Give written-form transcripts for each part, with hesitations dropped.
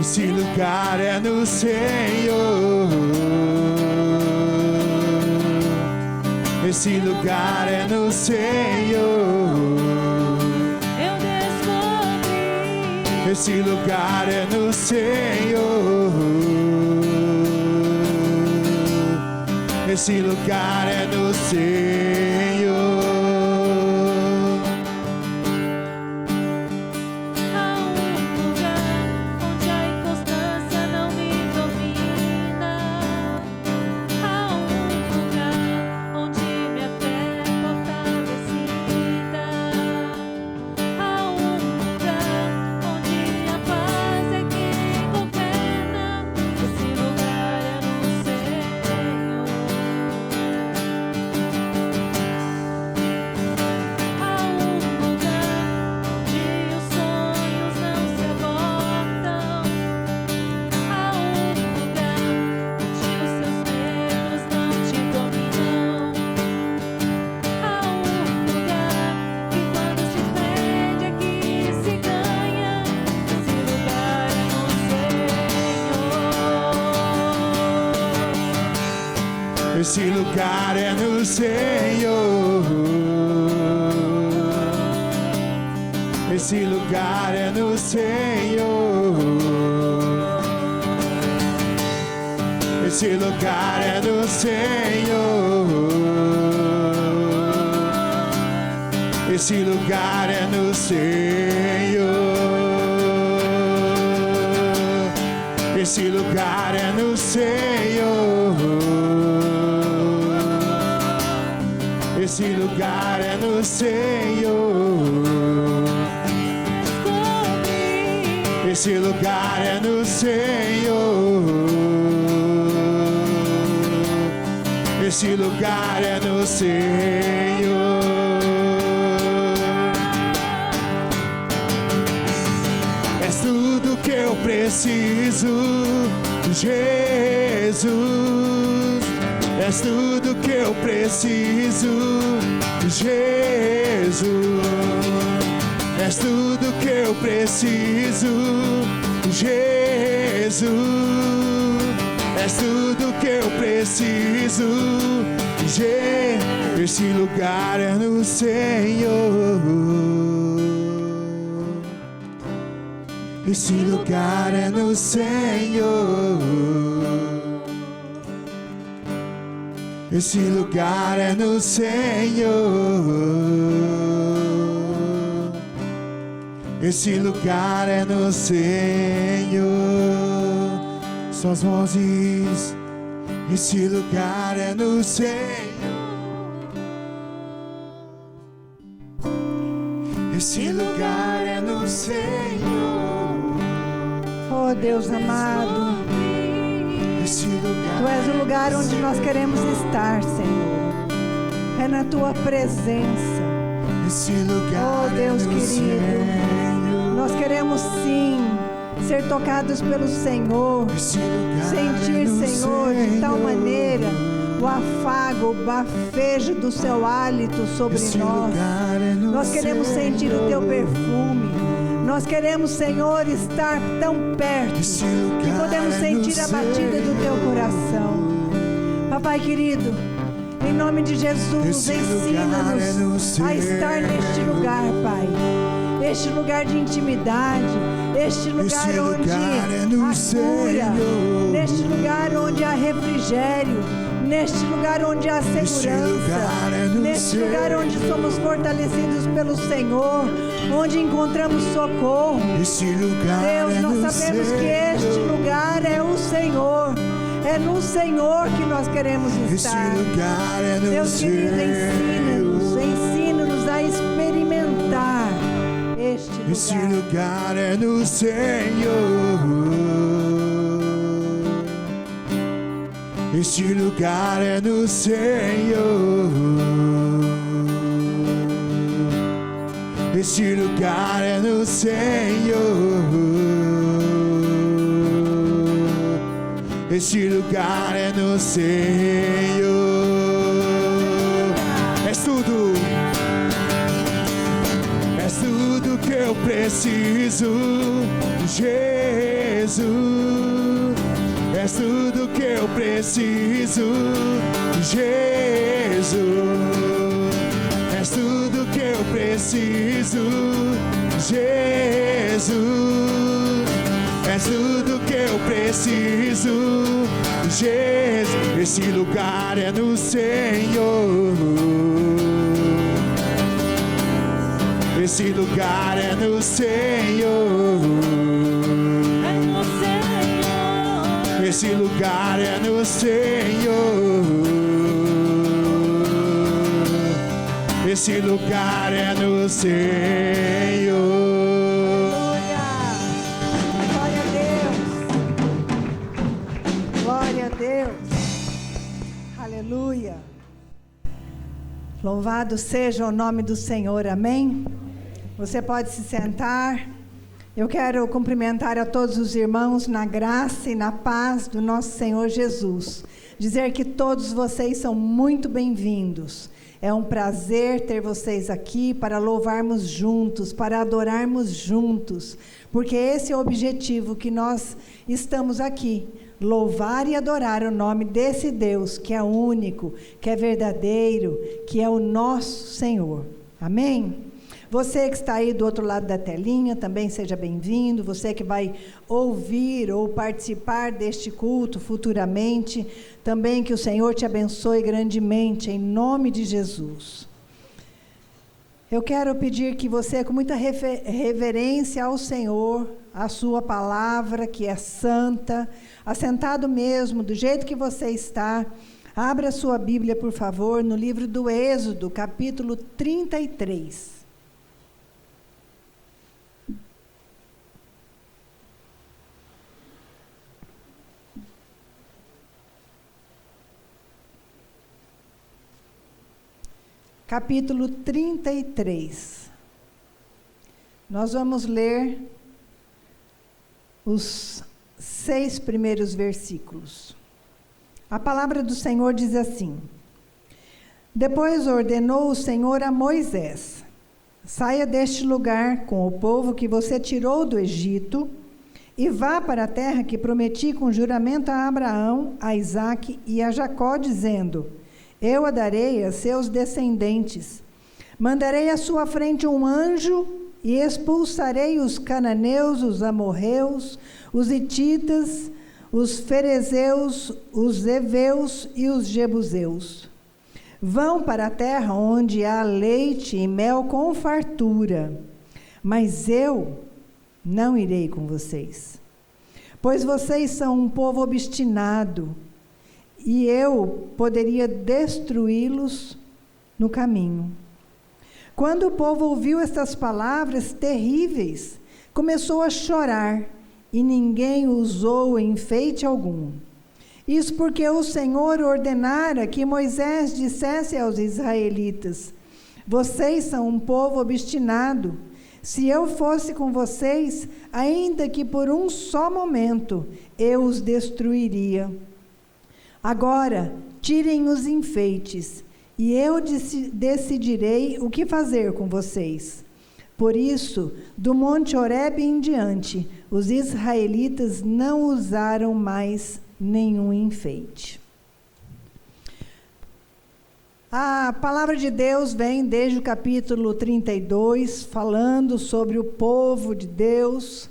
Esse lugar é no Senhor. Esse lugar é no Senhor. Eu descobri. Esse lugar é no Senhor. Esse lugar é no Senhor. Esse lugar é no Senhor. Esse lugar é no Senhor. Esse lugar é no Senhor. Esse lugar é no Senhor. Esse lugar é no Senhor. Esse lugar é no Senhor. Esse lugar é no Senhor. Esse lugar é no Senhor. És tudo que eu preciso, Jesus. És tudo que eu preciso, Jesus. És tudo que eu preciso, Jesus. És tudo que eu preciso, Jesus. Esse lugar é no Senhor. Esse lugar é no Senhor. Esse lugar é no Senhor. Esse lugar é no Senhor. Suas vozes. Esse lugar é no Senhor. Esse lugar é no Senhor. Oh Deus amado, Esse lugar Tu és o lugar onde nós queremos estar, Senhor. É na Tua presença. Esse lugar Oh Deus é no querido, Senhor. nós queremos sim ser tocados pelo Senhor. Esse lugar Sentir, é no Senhor, de tal Senhor. maneira o afago, o bafejo do Seu hálito sobre Esse nós. lugar é no Nós queremos sentir o Teu perfume. Nós queremos, Senhor, estar tão perto Esse que lugar podemos é sentir no a batida do Teu Senhor. coração. Papai querido, em nome de Jesus, Esse lugar é no ensina-nos a estar neste lugar, Pai. Este lugar de intimidade, este lugar Esse onde lugar é no há cura, Senhor. neste lugar onde há refrigério, neste lugar onde há Esse lugar é segurança, no neste lugar Senhor. onde somos fortalecidos pelo Senhor, onde encontramos socorro. Esse lugar Deus, é nós no sabemos que Senhor. este lugar é o Senhor. É no Senhor que nós queremos Esse estar. lugar é no Deus querido, Senhor. ensina-nos a experimentar este Esse lugar. lugar é no Senhor. Esse lugar é no Senhor. Esse lugar é no Senhor. Esse lugar é no Senhor. És tudo. És tudo que eu preciso, Jesus. És tudo que eu preciso, Jesus. És tudo que eu preciso, Jesus. És tudo que eu preciso, Jesus. Esse lugar é no Senhor. Esse lugar é no Senhor. É no Senhor. Esse lugar é no Senhor. Esse lugar é no Senhor. Glória a Deus. Glória a Deus. Aleluia. Louvado seja o nome do Senhor. Amém? Você pode se sentar. Eu quero cumprimentar a todos os irmãos na graça e na paz do nosso Senhor Jesus. Dizer que todos vocês são muito bem-vindos. É um prazer ter vocês aqui para louvarmos juntos, para adorarmos juntos, porque esse é o objetivo que nós estamos aqui. Louvar e adorar o nome desse Deus que é único, que é verdadeiro, que é o nosso Senhor. Amém? Você que está aí do outro lado da telinha, também seja bem-vindo. Você que vai ouvir ou participar deste culto futuramente, também que o Senhor te abençoe grandemente, em nome de Jesus. Eu quero pedir que você, com muita reverência ao Senhor, a sua palavra que é santa, assentado mesmo, do jeito que você está, abra a sua Bíblia, por favor, no livro do Êxodo, capítulo 33. Capítulo 33. Nós vamos ler os 6 primeiros versículos. A palavra do Senhor diz assim: Depois ordenou o Senhor a Moisés: Saia deste lugar com o povo que você tirou do Egito e vá para a terra que prometi com juramento a Abraão, a Isaque e a Jacó, dizendo: Eu a darei a seus descendentes. Mandarei à sua frente um anjo e expulsarei os cananeus, os amorreus, os hititas, os ferezeus, os heveus e os jebuseus. Vão para a terra onde há leite e mel com fartura, mas eu não irei com vocês, pois vocês são um povo obstinado, e eu poderia destruí-los no caminho. Quando o povo ouviu estas palavras terríveis, começou a chorar, e ninguém usou enfeite algum. Isso porque o Senhor ordenara que Moisés dissesse aos israelitas: Vocês são um povo obstinado. Se eu fosse com vocês, ainda que por um só momento, eu os destruiria. Agora, tirem os enfeites, e eu decidirei o que fazer com vocês. Por isso, do Monte Horebe em diante, os israelitas não usaram mais nenhum enfeite. A palavra de Deus vem desde o capítulo 32, falando sobre o povo de Deus,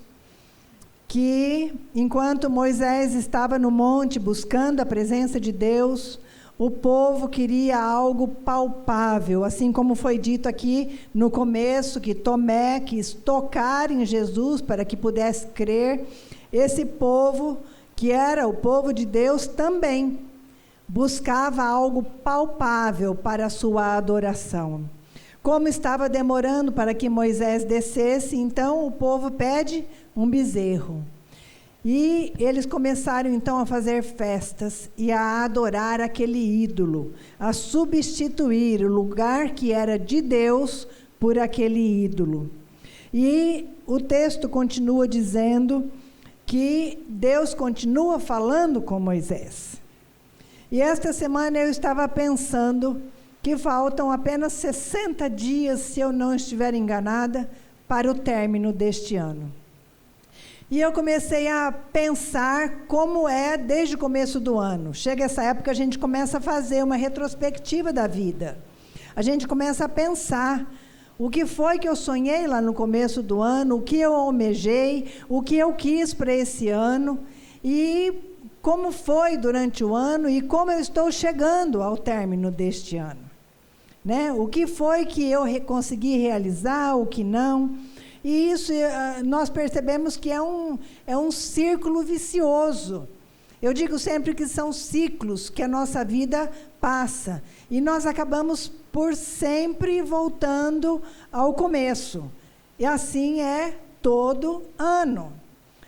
que enquanto Moisés estava no monte buscando a presença de Deus, o povo queria algo palpável, assim como foi dito aqui no começo, que Tomé quis tocar em Jesus para que pudesse crer. Esse povo, que era o povo de Deus, também buscava algo palpável para a sua adoração. Como estava demorando para que Moisés descesse, então o povo pede um bezerro. E eles começaram então a fazer festas e a adorar aquele ídolo, a substituir o lugar que era de Deus por aquele ídolo. E o texto continua dizendo que Deus continua falando com Moisés. E esta semana eu estava pensando que faltam apenas 60 dias, se eu não estiver enganada, para o término deste ano. E eu comecei a pensar como é desde o começo do ano. Chega essa época, a gente começa a fazer uma retrospectiva da vida. A gente começa a pensar o que foi que eu sonhei lá no começo do ano, o que eu almejei, o que eu quis para esse ano, e como foi durante o ano e como eu estou chegando ao término deste ano. Né? O que foi que eu consegui realizar, o que não. E isso nós percebemos que é um círculo vicioso. Eu digo sempre que são ciclos que a nossa vida passa. E nós acabamos por sempre voltando ao começo. E assim é todo ano.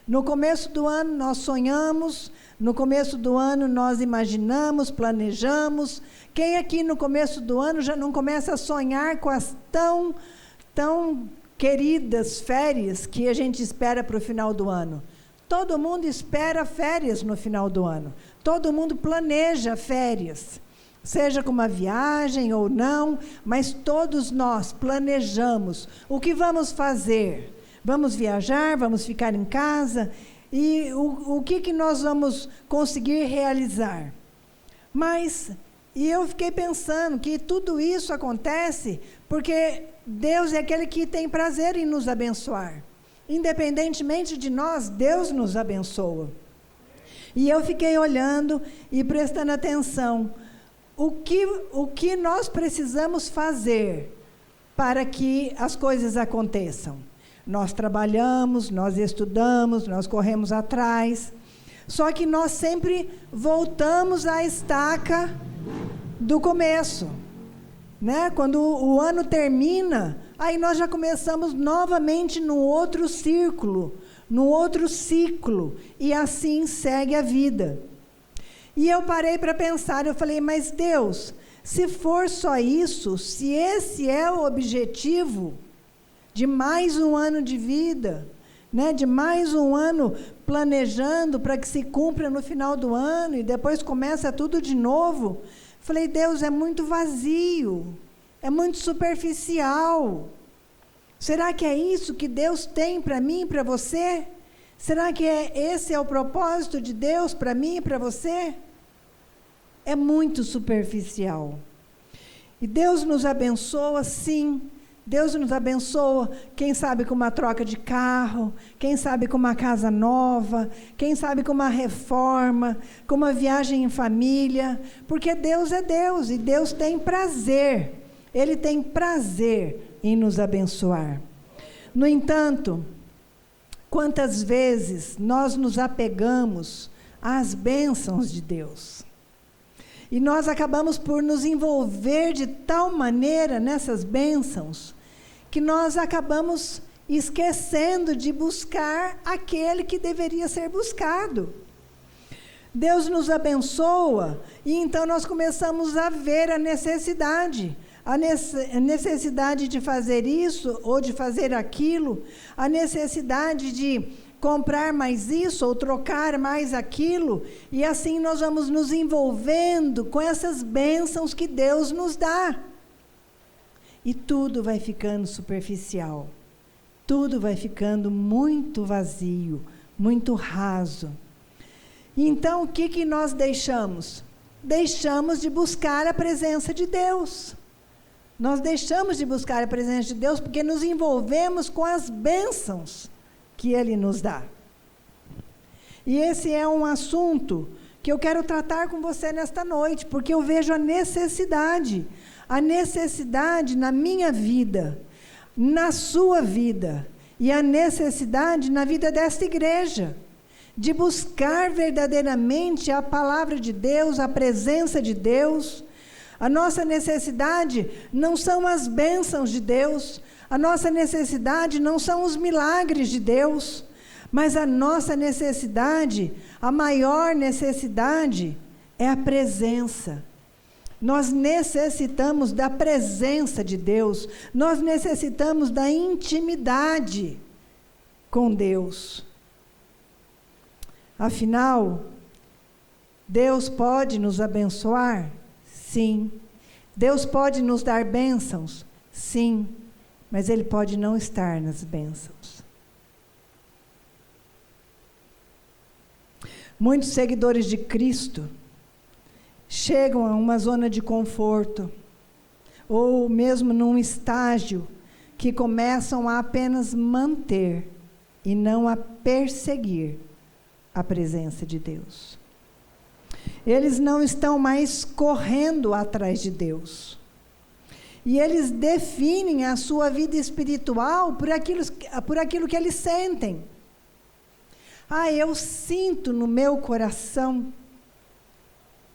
No começo do ano nós sonhamos, no começo do ano nós imaginamos, planejamos. Quem aqui no começo do ano já não começa a sonhar com as tão queridas férias que a gente espera para o final do ano? Todo mundo espera férias no final do ano. Todo mundo planeja férias. Seja com uma viagem ou não, mas todos nós planejamos o que vamos fazer. Vamos viajar, vamos ficar em casa, e o que nós vamos conseguir realizar. E eu fiquei pensando que tudo isso acontece porque Deus é aquele que tem prazer em nos abençoar. Independentemente de nós, Deus nos abençoa. E eu fiquei olhando e prestando atenção. O que nós precisamos fazer para que as coisas aconteçam? Nós trabalhamos, nós estudamos, nós corremos atrás. Só que nós sempre voltamos à estaca do começo. Né? Quando o ano termina, aí nós já começamos novamente no outro círculo, no outro ciclo, e assim segue a vida. E eu parei para pensar, eu falei, mas Deus, se for só isso, se esse é o objetivo de mais um ano de vida, né, de mais um ano planejando para que se cumpra no final do ano, e depois começa tudo de novo, falei, Deus, é muito vazio, é muito superficial. Será que é isso que Deus tem para mim e para você? Será que esse é o propósito de Deus para mim e para você? É muito superficial. E Deus nos abençoa, sim. Deus nos abençoa, quem sabe com uma troca de carro, quem sabe com uma casa nova, quem sabe com uma reforma, com uma viagem em família, porque Deus é Deus e Deus tem prazer, Ele tem prazer em nos abençoar. No entanto, quantas vezes nós nos apegamos às bênçãos de Deus? E nós acabamos por nos envolver de tal maneira nessas bênçãos, que nós acabamos esquecendo de buscar aquele que deveria ser buscado. Deus nos abençoa, e então nós começamos a ver a necessidade de fazer isso ou de fazer aquilo, a necessidade de comprar mais isso ou trocar mais aquilo, e assim nós vamos nos envolvendo com essas bênçãos que Deus nos dá. E tudo vai ficando superficial, tudo vai ficando muito vazio, muito raso. Então, o que nós deixamos? Deixamos de buscar a presença de Deus. Nós deixamos de buscar a presença de Deus porque nos envolvemos com as bênçãos que Ele nos dá. E esse é um assunto que eu quero tratar com você nesta noite, porque eu vejo a necessidade na minha vida, na sua vida, e a necessidade na vida desta igreja, de buscar verdadeiramente a palavra de Deus, a presença de Deus. A nossa necessidade não são as bênçãos de Deus, a nossa necessidade não são os milagres de Deus, mas a nossa necessidade, a maior necessidade, é a presença. Nós necessitamos da presença de Deus, nós necessitamos da intimidade com Deus. Afinal, Deus pode nos abençoar? Sim. Deus pode nos dar bênçãos? Sim. Mas Ele pode não estar nas bênçãos. Muitos seguidores de Cristo chegam a uma zona de conforto, ou mesmo num estágio que começam a apenas manter e não a perseguir a presença de Deus. Eles não estão mais correndo atrás de Deus. E eles definem a sua vida espiritual por aquilo que eles sentem. Eu sinto no meu coração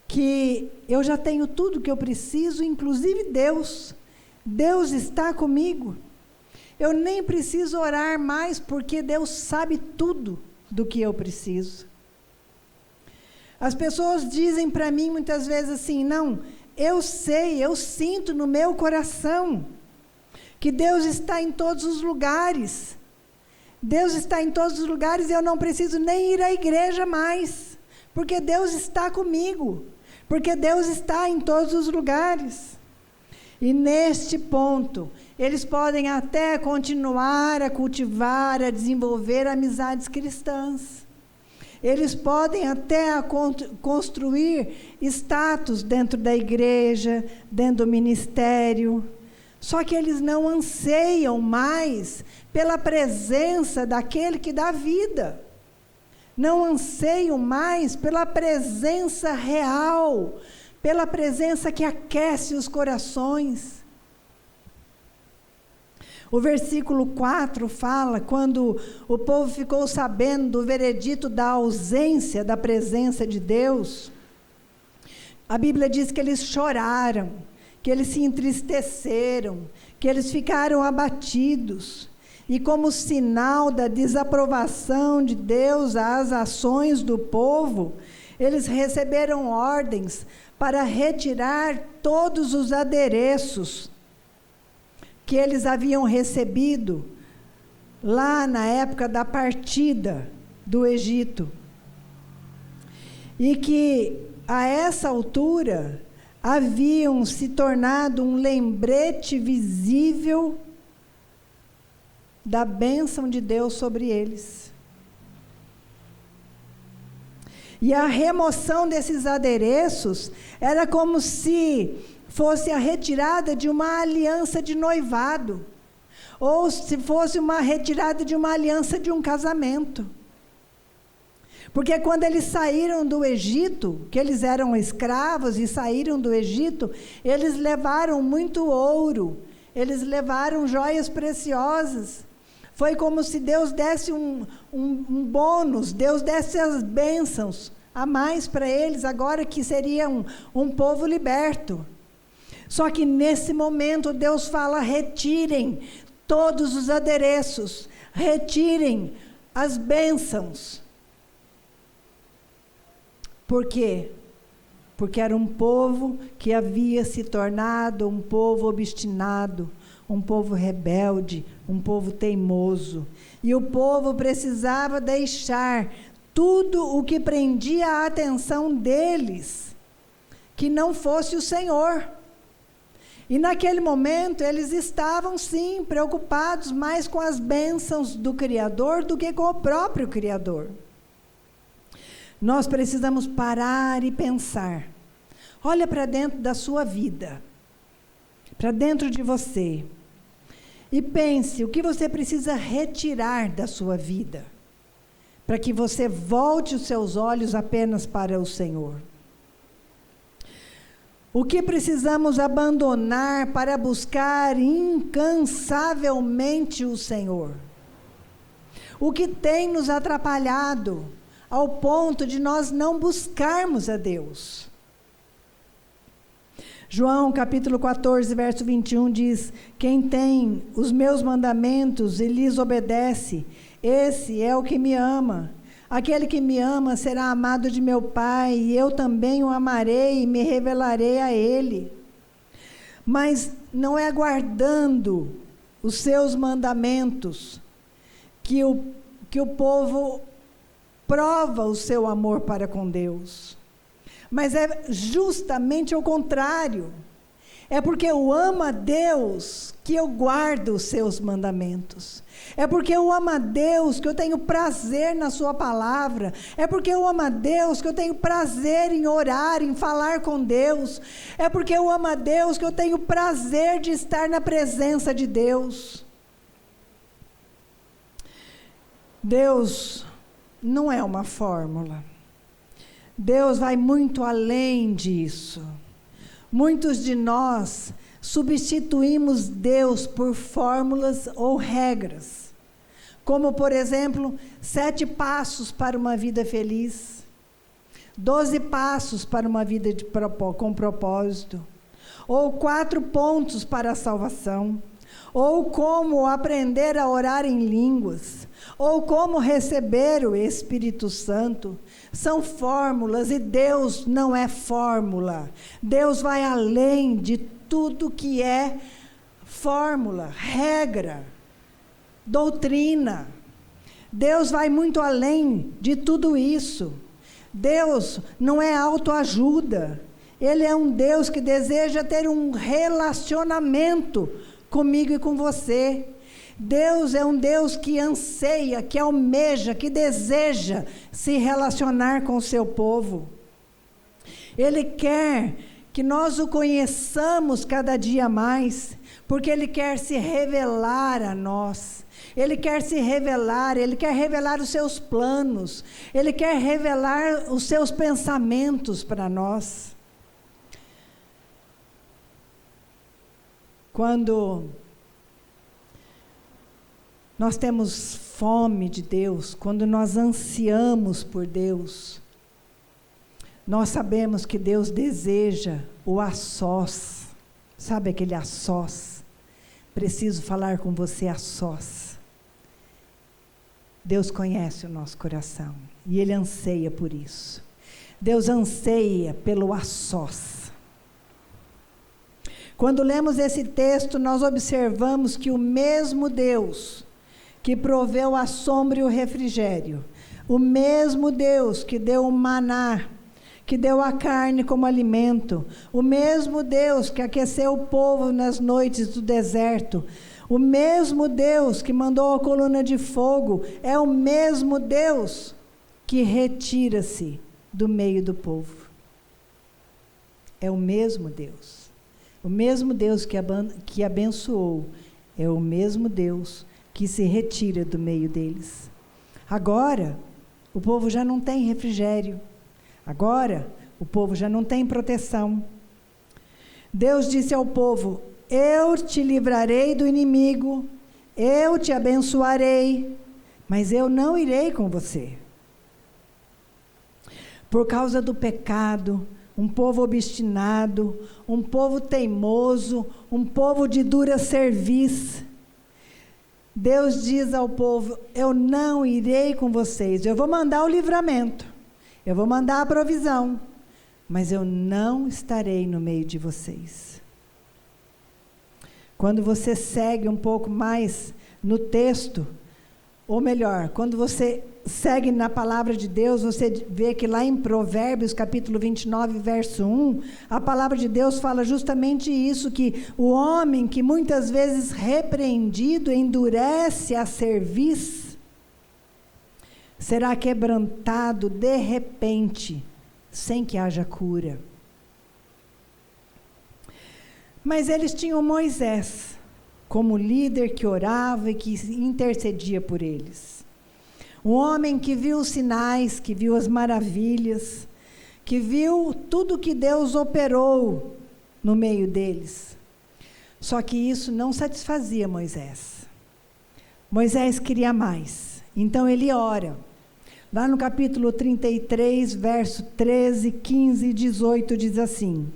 que eu já tenho tudo que eu preciso, inclusive Deus. Deus está comigo. Eu nem preciso orar mais, porque Deus sabe tudo do que eu preciso. As pessoas dizem para mim muitas vezes assim: não, eu sei, eu sinto no meu coração que Deus está em todos os lugares. Deus está em todos os lugares e eu não preciso nem ir à igreja mais, porque Deus está comigo, porque Deus está em todos os lugares. E neste ponto, eles podem até continuar a cultivar, a desenvolver amizades cristãs. Eles podem até construir status dentro da igreja, dentro do ministério. Só que eles não anseiam mais pela presença daquele que dá vida. Não anseiam mais pela presença real, pela presença que aquece os corações. O versículo 4 fala, quando o povo ficou sabendo do veredito da ausência da presença de Deus, a Bíblia diz que eles choraram, que eles se entristeceram, que eles ficaram abatidos. E como sinal da desaprovação de Deus às ações do povo, eles receberam ordens para retirar todos os adereços que eles haviam recebido lá na época da partida do Egito. E que, a essa altura, haviam se tornado um lembrete visível da bênção de Deus sobre eles. E a remoção desses adereços era como se fosse a retirada de uma aliança de noivado, ou se fosse uma retirada de uma aliança de um casamento. Porque quando eles saíram do Egito, que eles eram escravos e saíram do Egito, eles levaram muito ouro, eles levaram joias preciosas. Foi como se Deus desse um bônus, Deus desse as bênçãos a mais para eles, agora que seriam um povo liberto. Só que nesse momento Deus fala: retirem todos os adereços, retirem as bênçãos. Por quê? Porque era um povo que havia se tornado um povo obstinado, um povo rebelde, um povo teimoso. E o povo precisava deixar tudo o que prendia a atenção deles, que não fosse o Senhor. E naquele momento eles estavam sim preocupados mais com as bênçãos do Criador do que com o próprio Criador. Nós precisamos parar e pensar. Olha para dentro da sua vida, para dentro de você, e pense o que você precisa retirar da sua vida, para que você volte os seus olhos apenas para o Senhor. O que precisamos abandonar para buscar incansavelmente o Senhor? O que tem nos atrapalhado ao ponto de nós não buscarmos a Deus? João capítulo 14, verso 21 diz: quem tem os meus mandamentos e lhes obedece, esse é o que me ama. Aquele que me ama será amado de meu Pai, e eu também o amarei e me revelarei a ele. Mas não é guardando os seus mandamentos que o povo prova o seu amor para com Deus. Mas é justamente o contrário. É porque eu amo a Deus que eu guardo os seus mandamentos. É porque eu amo a Deus que eu tenho prazer na sua palavra. É porque eu amo a Deus que eu tenho prazer em orar, em falar com Deus. É porque eu amo a Deus que eu tenho prazer de estar na presença de Deus. Deus não é uma fórmula. Deus vai muito além disso. Muitos de nós substituímos Deus por fórmulas ou regras, como, por exemplo, 7 passos para uma vida feliz, 12 passos para uma vida com propósito, ou 4 pontos para a salvação, ou como aprender a orar em línguas, ou como receber o Espírito Santo. São fórmulas e Deus não é fórmula. Deus vai além de tudo que é fórmula, regra, doutrina. Deus vai muito além de tudo isso. Deus não é autoajuda. Ele é um Deus que deseja ter um relacionamento comigo e com você. Deus é um Deus que anseia, que almeja, que deseja se relacionar com o seu povo. Ele quer que nós o conheçamos cada dia mais, porque Ele quer se revelar a nós. Ele quer se revelar, Ele quer revelar os seus planos, Ele quer revelar os seus pensamentos para nós. Quando nós temos fome de Deus, quando nós ansiamos por Deus, nós sabemos que Deus deseja o a sós. Sabe aquele a sós? Preciso falar com você a sós. Deus conhece o nosso coração e Ele anseia por isso. Deus anseia pelo a sós. Quando lemos esse texto, nós observamos que o mesmo Deus que proveu a sombra e o refrigério, o mesmo Deus que deu o maná, que deu a carne como alimento, o mesmo Deus que aqueceu o povo nas noites do deserto, o mesmo Deus que mandou a coluna de fogo, é o mesmo Deus que retira-se do meio do povo. É o mesmo Deus. O mesmo Deus que abençoou, é o mesmo Deus que se retira do meio deles. Agora, o povo já não tem refrigério. Agora, o povo já não tem proteção. Deus disse ao povo: eu te livrarei do inimigo, eu te abençoarei, mas eu não irei com você. Por causa do pecado, um povo obstinado, um povo teimoso, um povo de dura cerviz, Deus diz ao povo: eu não irei com vocês, eu vou mandar o livramento, eu vou mandar a provisão, mas eu não estarei no meio de vocês. Quando você segue um pouco mais no texto, ou melhor, quando você segue na palavra de Deus, você vê que lá em Provérbios, capítulo 29, verso 1, a palavra de Deus fala justamente isso, que o homem que muitas vezes repreendido endurece a cerviz, será quebrantado de repente, sem que haja cura. Mas eles tinham Moisés como líder que orava e que intercedia por eles. Um homem que viu os sinais, que viu as maravilhas, que viu tudo que Deus operou no meio deles. Só que isso não satisfazia Moisés. Moisés queria mais. Então ele ora. Lá no capítulo 33, verso 13, 15 e 18, diz assim: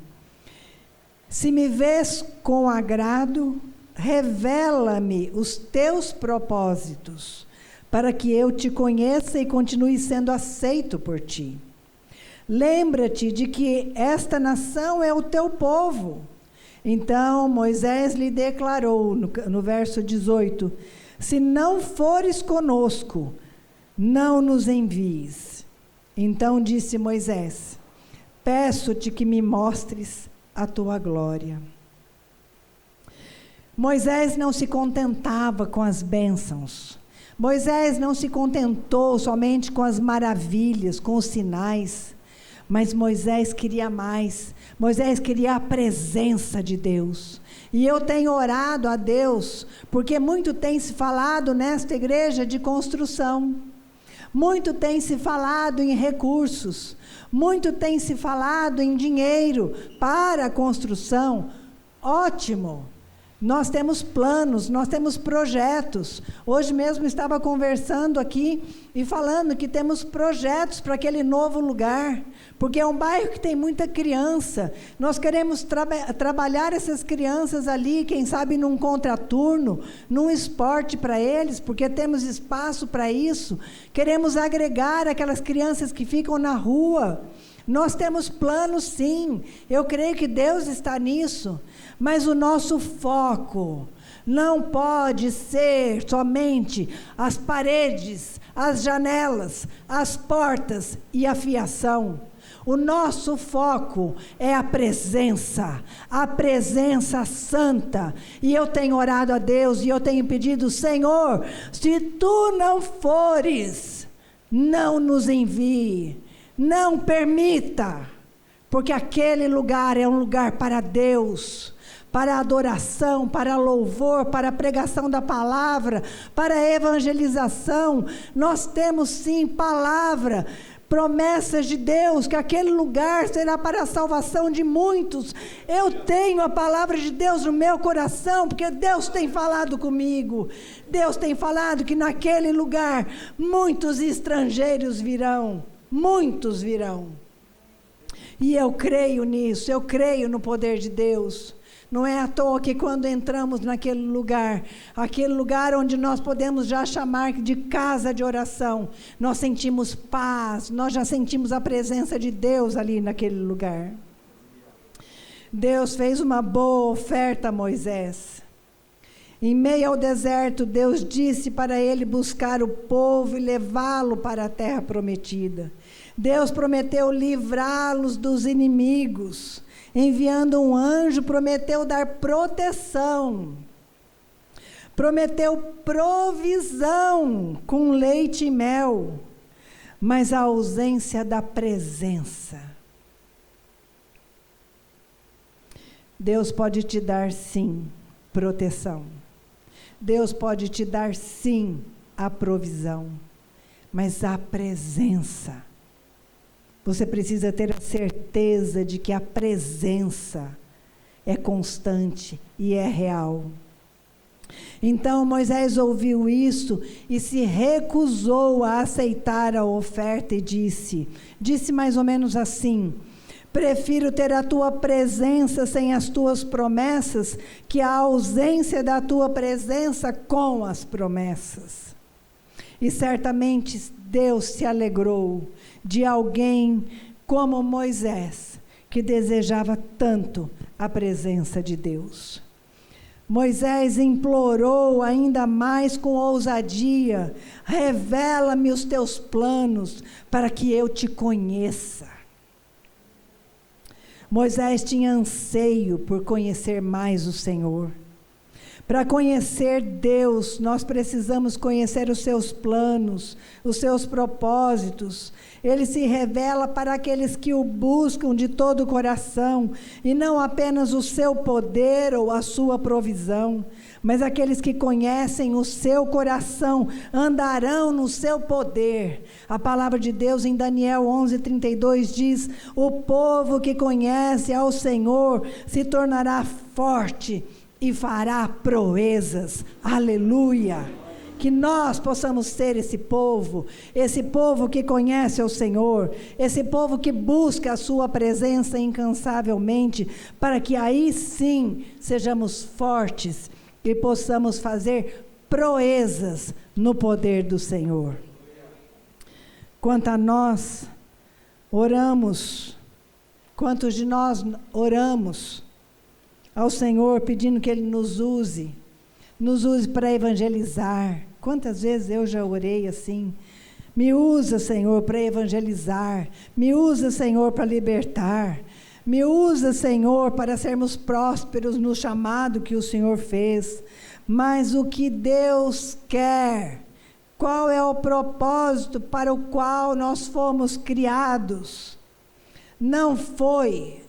se me vês com agrado, revela-me os teus propósitos, para que eu te conheça e continue sendo aceito por ti. Lembra-te de que esta nação é o teu povo. Então Moisés lhe declarou, no verso 18: se não fores conosco, não nos envies. Então disse Moisés: peço-te que me mostres a tua glória. Moisés não se contentava com as bênçãos. Moisés não se contentou somente com as maravilhas, com os sinais. Mas Moisés queria mais. Moisés queria a presença de Deus. E eu tenho orado a Deus, porque muito tem se falado nesta igreja de construção. Muito tem se falado em recursos. Muito tem se falado em dinheiro para a construção. Ótimo. Nós temos planos, nós temos projetos. Hoje mesmo estava conversando aqui e falando que temos projetos para aquele novo lugar, porque é um bairro que tem muita criança. Nós queremos trabalhar essas crianças ali, quem sabe num contraturno, num esporte para eles, porque temos espaço para isso. Queremos agregar aquelas crianças que ficam na rua. Nós temos planos, sim. Eu creio que Deus está nisso. Mas o nosso foco não pode ser somente as paredes, as janelas, as portas e a fiação. O nosso foco é a presença santa. E eu tenho orado a Deus e eu tenho pedido: Senhor, se tu não fores, não nos envie, não permita, porque aquele lugar é um lugar para Deus, para adoração, para louvor, para a pregação da palavra, para a evangelização. Nós temos sim palavra, promessas de Deus, que aquele lugar será para a salvação de muitos. Eu tenho a palavra de Deus no meu coração, porque Deus tem falado comigo. Deus tem falado que naquele lugar muitos estrangeiros virão, muitos virão. E eu creio nisso, eu creio no poder de Deus. Não é à toa que quando entramos naquele lugar, aquele lugar onde nós podemos já chamar de casa de oração, nós sentimos paz, nós já sentimos a presença de Deus ali naquele lugar. Deus fez uma boa oferta a Moisés. Em meio ao deserto, Deus disse para ele buscar o povo e levá-lo para a terra prometida. Deus prometeu livrá-los dos inimigos. Enviando um anjo, prometeu dar proteção, prometeu provisão com leite e mel, mas a ausência da presença. Deus pode te dar sim proteção, Deus pode te dar sim a provisão, mas a presença. Você precisa ter a certeza de que a presença é constante e é real. Então Moisés ouviu isso e se recusou a aceitar a oferta e disse mais ou menos assim: prefiro ter a tua presença sem as tuas promessas, que a ausência da tua presença com as promessas. E certamente Deus se alegrou de alguém como Moisés, que desejava tanto a presença de Deus. Moisés implorou ainda mais com ousadia: revela-me os teus planos, para que eu te conheça. Moisés tinha anseio por conhecer mais o Senhor. Para conhecer Deus, nós precisamos conhecer os seus planos, os seus propósitos. Ele se revela para aqueles que o buscam de todo o coração, e não apenas o seu poder ou a sua provisão, mas aqueles que conhecem o seu coração andarão no seu poder. A palavra de Deus em Daniel 11:32 diz: o povo que conhece ao Senhor se tornará forte e fará proezas. Aleluia! Que nós possamos ser esse povo que conhece ao Senhor, esse povo que busca a sua presença incansavelmente, para que aí sim sejamos fortes e possamos fazer proezas no poder do Senhor. Quanto a nós, oramos, quantos de nós oramos ao Senhor pedindo que Ele nos use para evangelizar? Quantas vezes eu já orei assim: me usa, Senhor, para evangelizar, me usa, Senhor, para libertar, Me usa, Senhor, para sermos prósperos no chamado que o Senhor fez. Mas o que Deus quer, qual é o propósito para o qual nós fomos criados? Não foi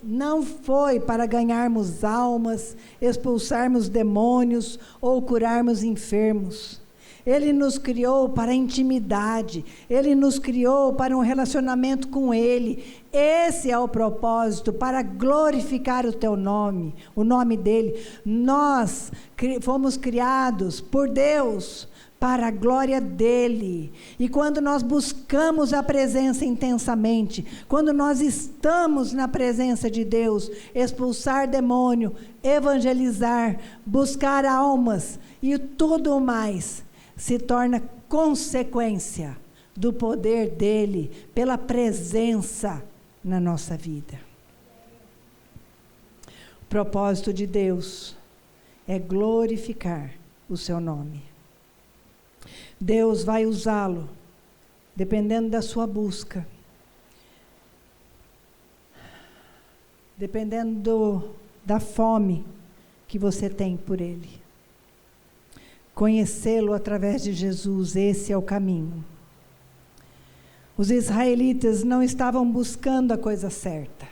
para ganharmos almas, expulsarmos demônios ou curarmos enfermos. Ele nos criou para a intimidade, Ele nos criou para um relacionamento com Ele. Esse é o propósito, para glorificar o Teu nome, o nome dEle. Nós fomos criados por Deus para a glória dEle. E quando nós buscamos a presença intensamente, quando nós estamos na presença de Deus, expulsar demônio, evangelizar, buscar almas e tudo mais, se torna consequência do poder dEle, pela presença na nossa vida. O propósito de Deus é glorificar o seu nome. Deus vai usá-lo, dependendo da sua busca, dependendo da fome que você tem por Ele. Conhecê-lo através de Jesus, esse é o caminho. Os israelitas não estavam buscando a coisa certa.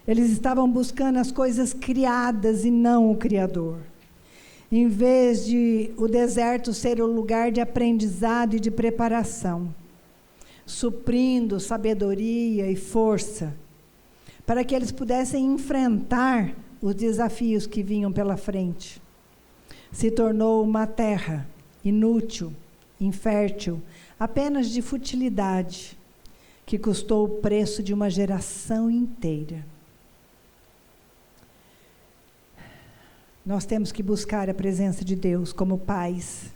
Eles estavam buscando as coisas criadas e não o Criador. Em vez de o deserto ser o lugar de aprendizado e de preparação, suprindo sabedoria e força, para que eles pudessem enfrentar os desafios que vinham pela frente. Se tornou uma terra inútil, infértil, apenas de futilidade, que custou o preço de uma geração inteira. Nós temos que buscar a presença de Deus como pais,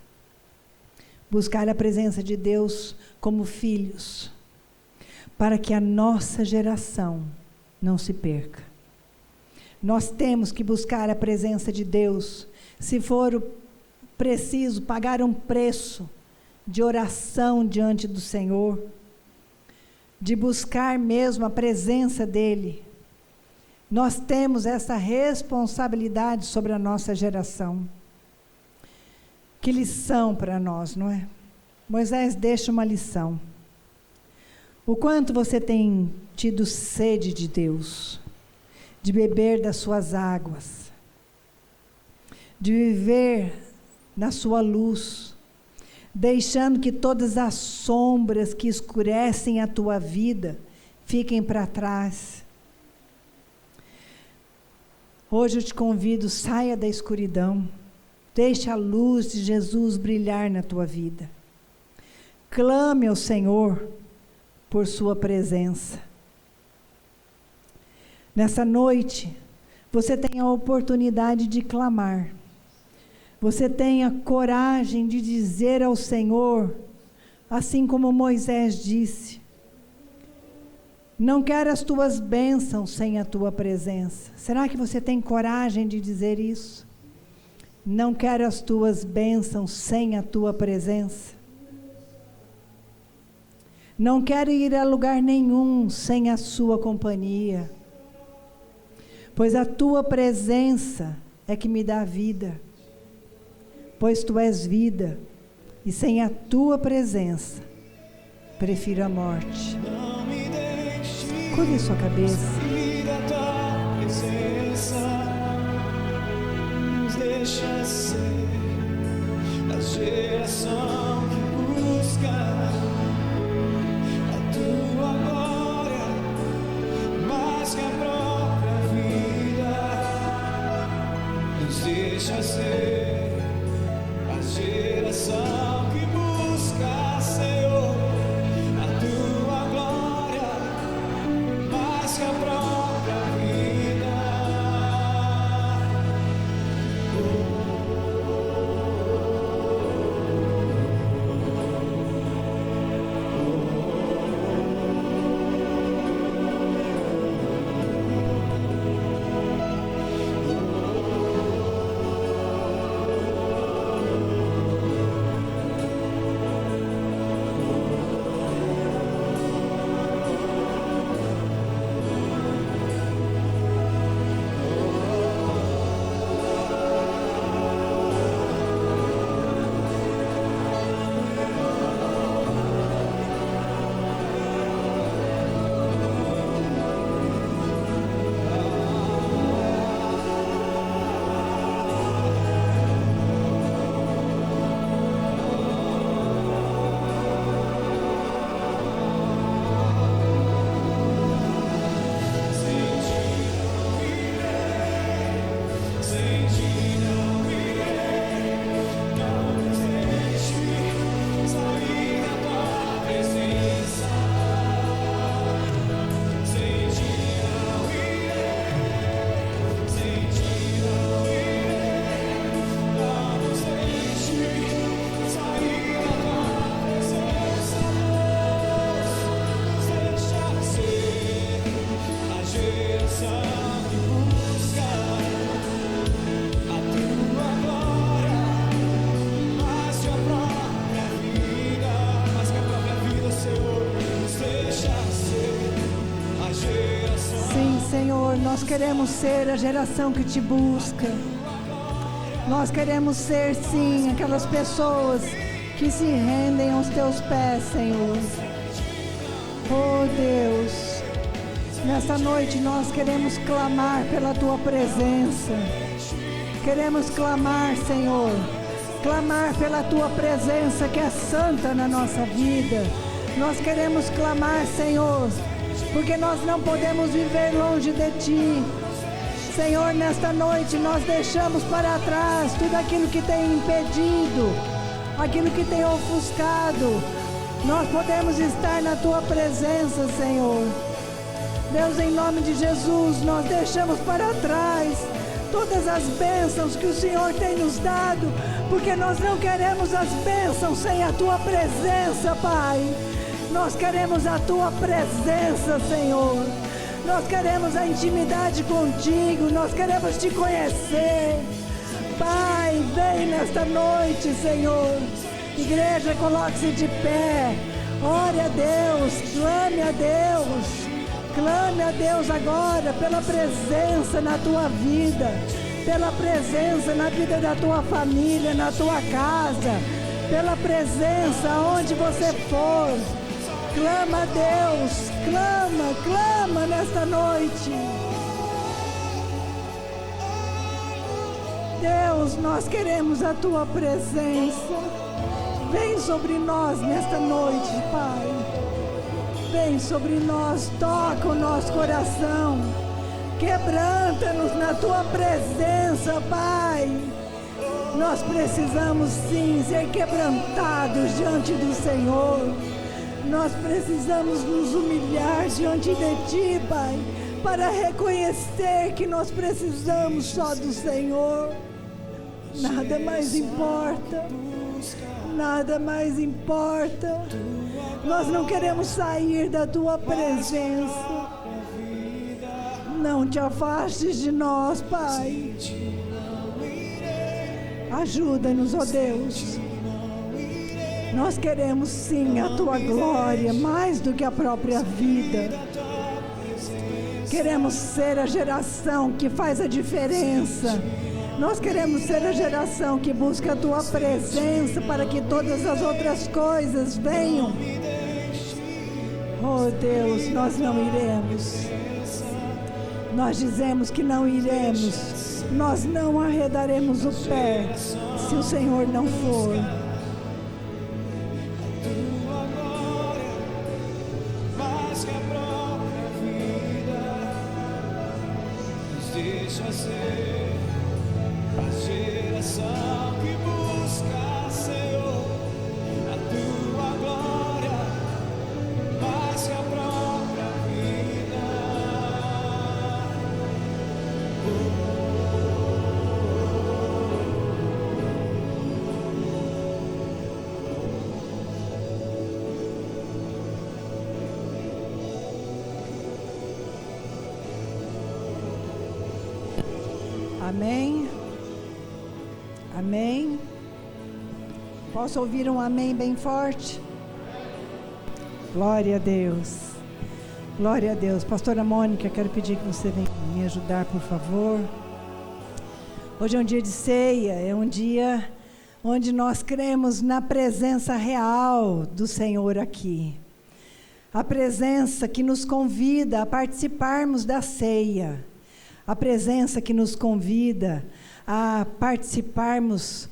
buscar a presença de Deus como filhos, para que a nossa geração não se perca. Nós temos que buscar a presença de Deus, se for preciso, pagar um preço de oração diante do Senhor, de buscar mesmo a presença dEle. Nós temos essa responsabilidade sobre a nossa geração. Que lição para nós, não é? Moisés deixa uma lição. O quanto você tem tido sede de Deus, de beber das suas águas, de viver na sua luz, deixando que todas as sombras que escurecem a tua vida fiquem para trás. Hoje eu te convido, saia da escuridão, deixe a luz de Jesus brilhar na tua vida. Clame ao Senhor por sua presença. Nessa noite, você tem a oportunidade de clamar. Você tem a coragem de dizer ao Senhor, assim como Moisés disse: não quero as tuas bênçãos sem a tua presença. Será que você tem coragem de dizer isso? Não quero as tuas bênçãos sem a tua presença. Não quero ir a lugar nenhum sem a sua companhia, pois a tua presença é que me dá vida. Pois tu és vida, e sem a tua presença, prefiro a morte. Curve sua cabeça. Deixa ser a geração que busca a tua glória, mais que a própria vida. Nos deixa ser a geração que busca, Senhor, a tua glória, mais que a própria vida. Senhor, nós queremos ser a geração que te busca. Nós queremos ser, sim, aquelas pessoas que se rendem aos teus pés, Senhor. Oh Deus, nesta noite nós queremos clamar pela tua presença. Queremos clamar, Senhor, clamar pela tua presença que é santa na nossa vida. Nós queremos clamar, Senhor, porque nós não podemos viver longe de ti. Senhor, nesta noite nós deixamos para trás tudo aquilo que tem impedido, aquilo que tem ofuscado. Nós podemos estar na tua presença, Senhor. Deus, em nome de Jesus, nós deixamos para trás todas as bênçãos que o Senhor tem nos dado, porque nós não queremos as bênçãos sem a tua presença, Pai. Nós queremos a tua presença, Senhor. Nós queremos a intimidade contigo, nós queremos te conhecer. Pai, vem nesta noite, Senhor. Igreja, coloque-se de pé. Ore a Deus, clame a Deus. Clame a Deus agora pela presença na tua vida, pela presença na vida da tua família, na tua casa, pela presença onde você for. Clama a Deus, clama nesta noite. Deus, nós queremos a tua presença. Vem sobre nós nesta noite, Pai. Vem sobre nós, toca o nosso coração. Quebranta-nos na tua presença, Pai. Nós precisamos sim ser quebrantados diante do Senhor. Nós precisamos nos humilhar diante de ti, Pai, para reconhecer que nós precisamos só do Senhor. Nada mais importa. Nada mais importa. Nós não queremos sair da tua presença. Não te afastes de nós, Pai. Ajuda-nos, ó Deus. Nós queremos sim a tua glória, mais do que a própria vida. Queremos ser a geração que faz a diferença. Nós queremos ser a geração que busca a tua presença para que todas as outras coisas venham. Oh Deus, nós não iremos. Nós dizemos que não iremos. Nós não arredaremos o pé se o Senhor não for. Deixa ser a geração que busca, Senhor, a tua glória, mais que a própria vida. Amém? Amém? Posso ouvir um amém bem forte? Glória a Deus. Glória a Deus. Pastora Mônica, quero pedir que você venha me ajudar, por favor. Hoje é um dia de ceia, é um dia onde nós cremos na presença real do Senhor aqui. A presença que nos convida a participarmos da ceia. A presença que nos convida a participarmos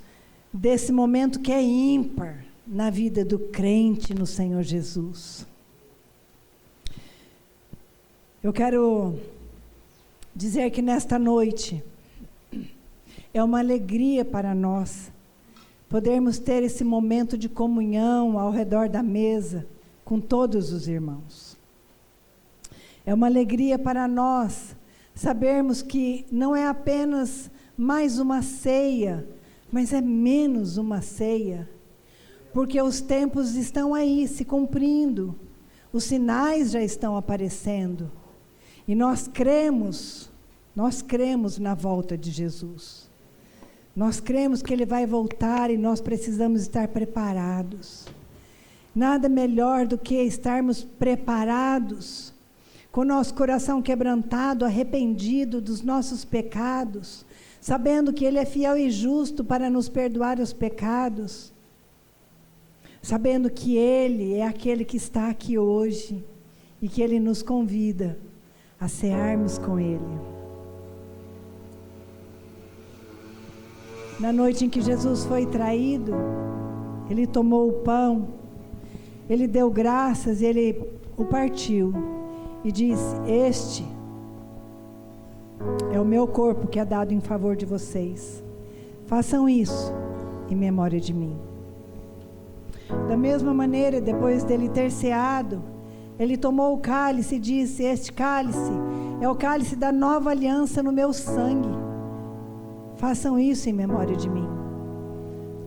desse momento que é ímpar na vida do crente no Senhor Jesus. Eu quero dizer que nesta noite é uma alegria para nós podermos ter esse momento de comunhão ao redor da mesa com todos os irmãos. É uma alegria para nós sabermos que não é apenas mais uma ceia, mas é menos uma ceia, porque os tempos estão aí se cumprindo, os sinais já estão aparecendo, e nós cremos na volta de Jesus. Nós cremos que Ele vai voltar e nós precisamos estar preparados. Nada melhor do que estarmos preparados com nosso coração quebrantado, arrependido dos nossos pecados, sabendo que Ele é fiel e justo para nos perdoar os pecados, sabendo que Ele é aquele que está aqui hoje e que Ele nos convida a cearmos com Ele. Na noite em que Jesus foi traído, Ele tomou o pão, Ele deu graças e Ele o partiu e disse: este é o meu corpo que é dado em favor de vocês. Façam isso em memória de mim. Da mesma maneira, depois dele ter ceado, Ele tomou o cálice e disse: este cálice é o cálice da nova aliança no meu sangue. Façam isso em memória de mim.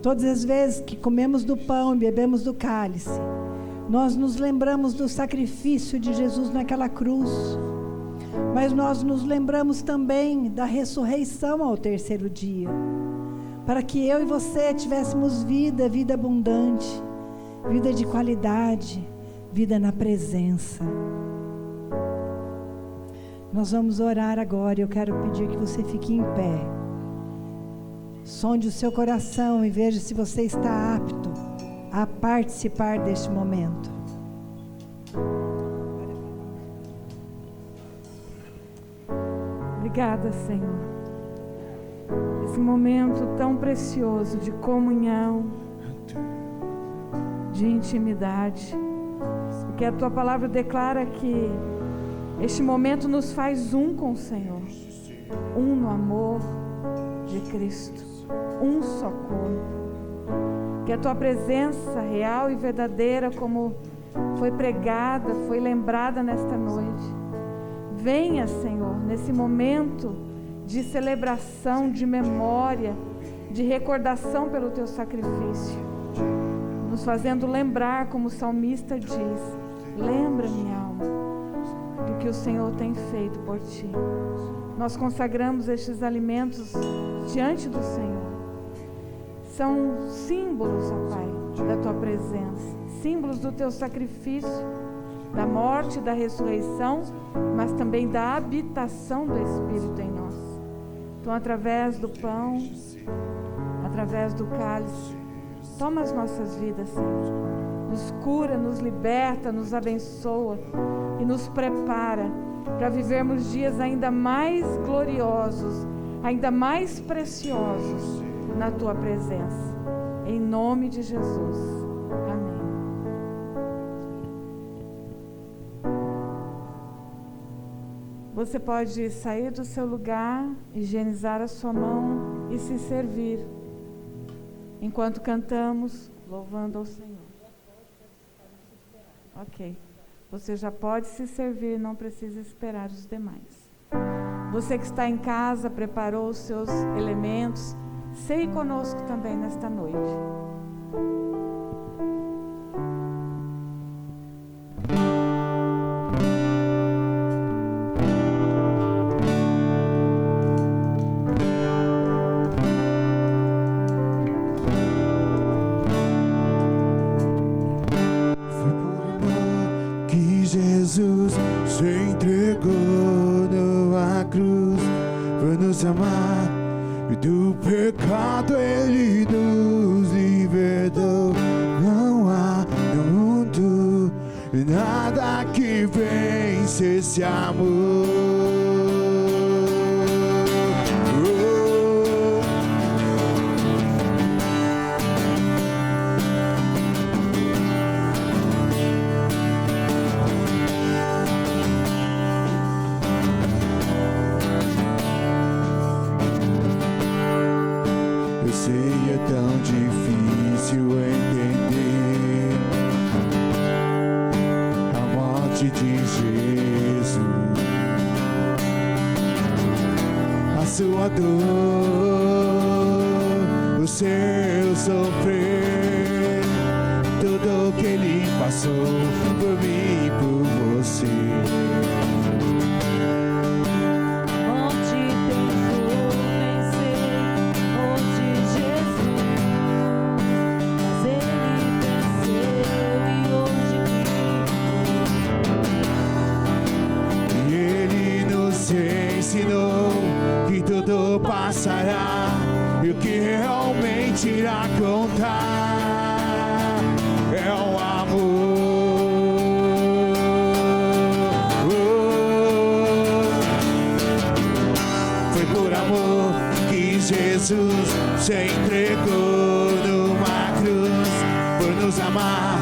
Todas as vezes que comemos do pão e bebemos do cálice, nós nos lembramos do sacrifício de Jesus naquela cruz, mas nós nos lembramos também da ressurreição ao terceiro dia, para que eu e você tivéssemos vida, vida abundante, vida de qualidade, vida na presença. Nós vamos orar agora. Eu quero pedir que você fique em pé. Sonde o seu coração e veja se você está apto a participar deste momento. Obrigada, Senhor. Esse momento tão precioso de comunhão, de intimidade, porque a Tua palavra declara que este momento nos faz um com o Senhor, um no amor de Cristo, um só corpo. Que a Tua presença real e verdadeira, como foi pregada, foi lembrada nesta noite, venha, Senhor, nesse momento de celebração, de memória, de recordação pelo Teu sacrifício, nos fazendo lembrar, como o salmista diz: lembra, minha alma, do que o Senhor tem feito por Ti. Nós consagramos estes alimentos diante do Senhor. São símbolos, ó Pai, da Tua presença, símbolos do Teu sacrifício, da morte, da ressurreição, mas também da habitação do Espírito em nós. Então, através do pão, através do cálice, toma as nossas vidas, Senhor. Nos cura, nos liberta, nos abençoa e nos prepara para vivermos dias ainda mais gloriosos, ainda mais preciosos na Tua presença. Em nome de Jesus. Amém. Você pode sair do seu lugar, higienizar a sua mão e se servir, enquanto cantamos, louvando ao Senhor. Ok. Você já pode se servir, não precisa esperar os demais. Você que está em casa, preparou os seus elementos, ceie conosco também nesta noite. Jesus se entregou na cruz para nos amar, e do pecado Ele nos libertou. Não há no mundo nada que vence esse amor. Eu sei, é tão difícil entender a morte de Jesus, a sua dor, o seu sofrer, tudo que Ele passou por mim e por você. passará, e o que realmente irá contar é o amor. Foi por amor que Jesus se entregou numa cruz, por nos amar.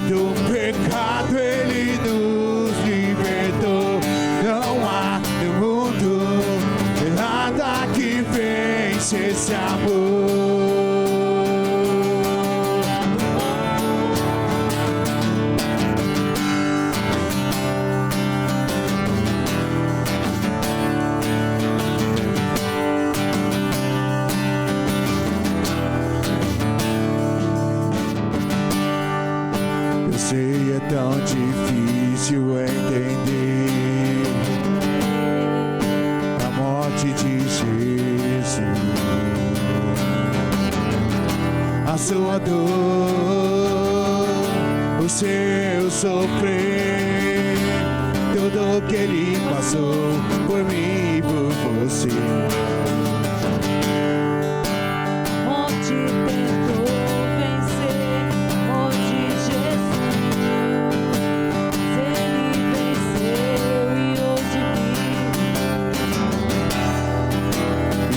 Do pecado Ele nos libertou. Não há no mundo nada que vence esse amor. Eu sei, é tão difícil entender a morte de Jesus, a sua dor, o seu sofrer, tudo que Ele passou por mim e por você. Morte tentou vencer, onde Jesus Ele venceu e hoje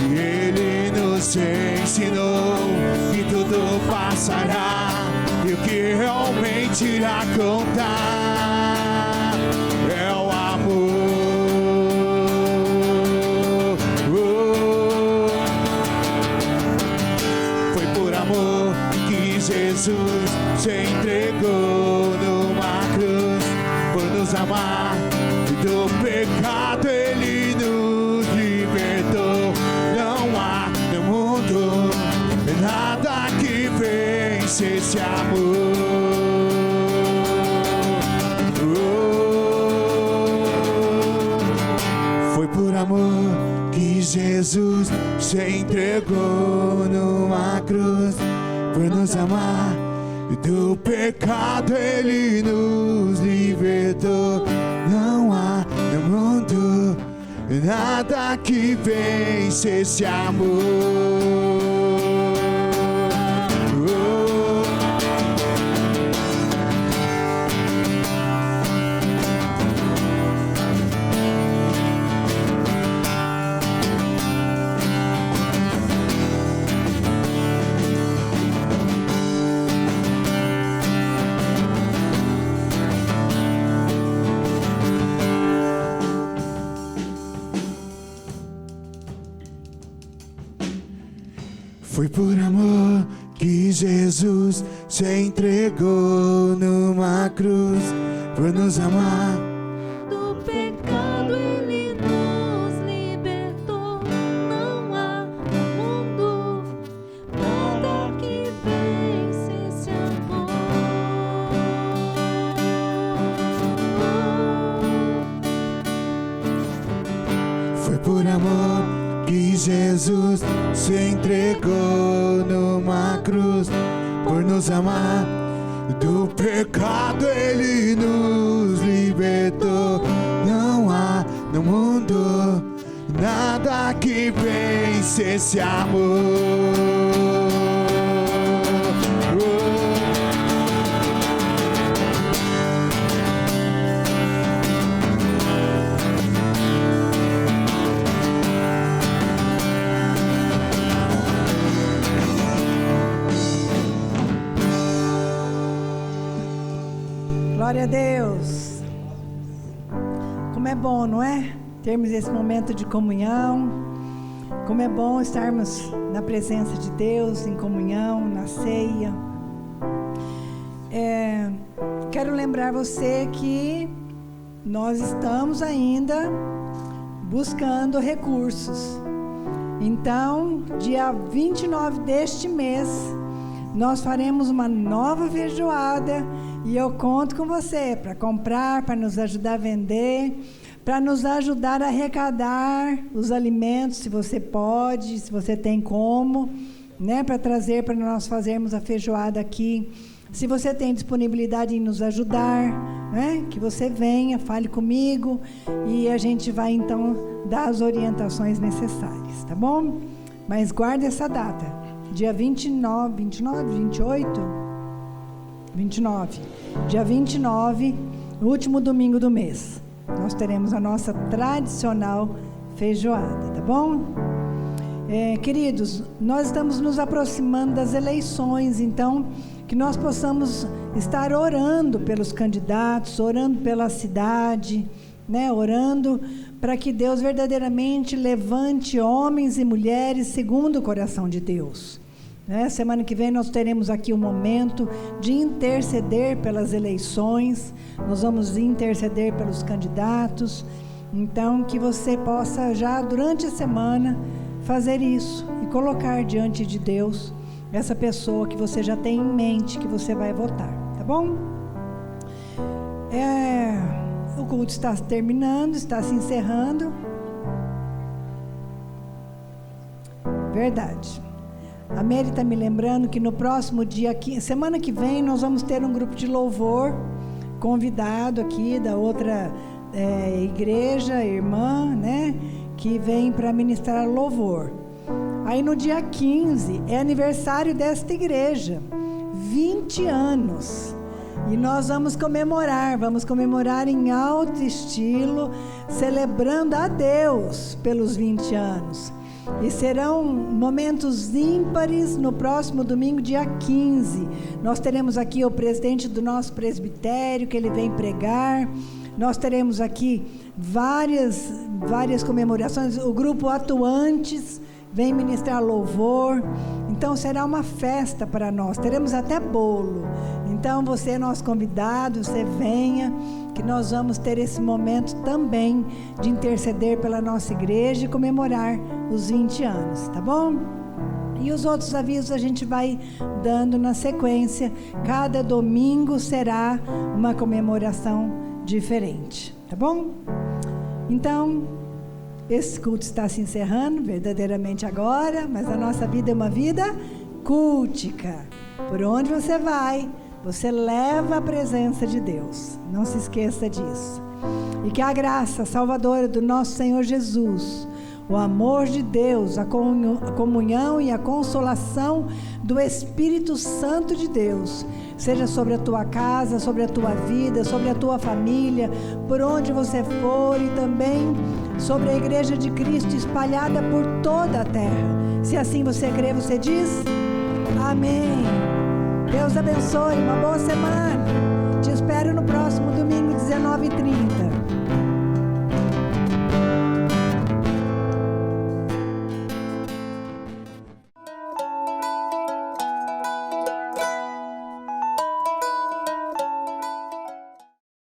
E Ele nos ensinou que tudo passará, e o que realmente irá contar é o amor. Foi por amor que Jesus se entregou numa cruz, por nos amar. Do pecado Ele nos libertou. Não há no mundo nada que vence esse amor. Foi por amor que Jesus se entregou numa cruz, por nos amar. Do pecado Ele nos libertou. Não há no mundo nada que vence esse amor. Foi por amor que Jesus se entregou numa cruz, por nos amar. do pecado Ele nos libertou. Não há no mundo nada que vence esse amor. Foi por amor que Jesus se entregou numa cruz, por nos amar. Do pecado Ele nos libertou. Não há no mundo nada que vence esse amor. Glória a Deus. Como é bom, não é? Termos esse momento de comunhão. Como é bom estarmos na presença de Deus, em comunhão, na ceia. Quero lembrar você que nós estamos ainda buscando recursos. Então, dia 29 deste mês, nós faremos uma nova feijoada. E eu conto com você para comprar, para nos ajudar a vender, para nos ajudar a arrecadar os alimentos, se você pode, se você tem como, né, para trazer para nós fazermos a feijoada aqui. Se você tem disponibilidade em nos ajudar, né, que você venha, fale comigo e a gente vai então dar as orientações necessárias, tá bom? Mas guarda essa data, dia 29, dia 29, último domingo do mês, nós teremos a nossa tradicional feijoada, tá bom? Queridos, nós estamos nos aproximando das eleições, então que nós possamos estar orando pelos candidatos, orando pela cidade, né? Orando para que Deus verdadeiramente levante homens e mulheres segundo o coração de Deus. Semana que vem nós teremos aqui um momento de interceder pelas eleições, nós vamos interceder pelos candidatos, então que você possa já durante a semana fazer isso e colocar diante de Deus essa pessoa que você já tem em mente que você vai votar, tá bom? O culto está terminando, está se encerrando. Verdade. A Mary está me lembrando que no próximo dia, semana que vem, nós vamos ter um grupo de louvor convidado aqui da outra igreja, irmã, né? Que vem para ministrar louvor. Aí no dia 15 é aniversário desta igreja, 20 anos. E nós vamos comemorar em alto estilo, celebrando a Deus pelos 20 anos. E serão momentos ímpares no próximo domingo, dia 15. Nós teremos aqui o presidente do nosso presbitério, que ele vem pregar. Nós teremos aqui várias comemorações. O grupo Atuantes vem ministrar louvor. Então será uma festa para nós. Teremos até bolo. Então você é nosso convidado, você venha, que nós vamos ter esse momento também de interceder pela nossa igreja e comemorar os 20 anos, tá bom? E os outros avisos a gente vai dando na sequência. Cada domingo será uma comemoração diferente, tá bom? Então, esse culto está se encerrando verdadeiramente agora, mas a nossa vida é uma vida cultica. Por onde você vai, você leva a presença de Deus. Não se esqueça disso. E que a graça salvadora do nosso Senhor Jesus, o amor de Deus, a comunhão e a consolação do Espírito Santo de Deus, seja sobre a tua casa, sobre a tua vida, sobre a tua família, por onde você for, e também sobre a Igreja de Cristo espalhada por toda a terra. Se assim você crê, você diz amém. Deus abençoe, uma boa semana. Te espero no próximo domingo, 19h30.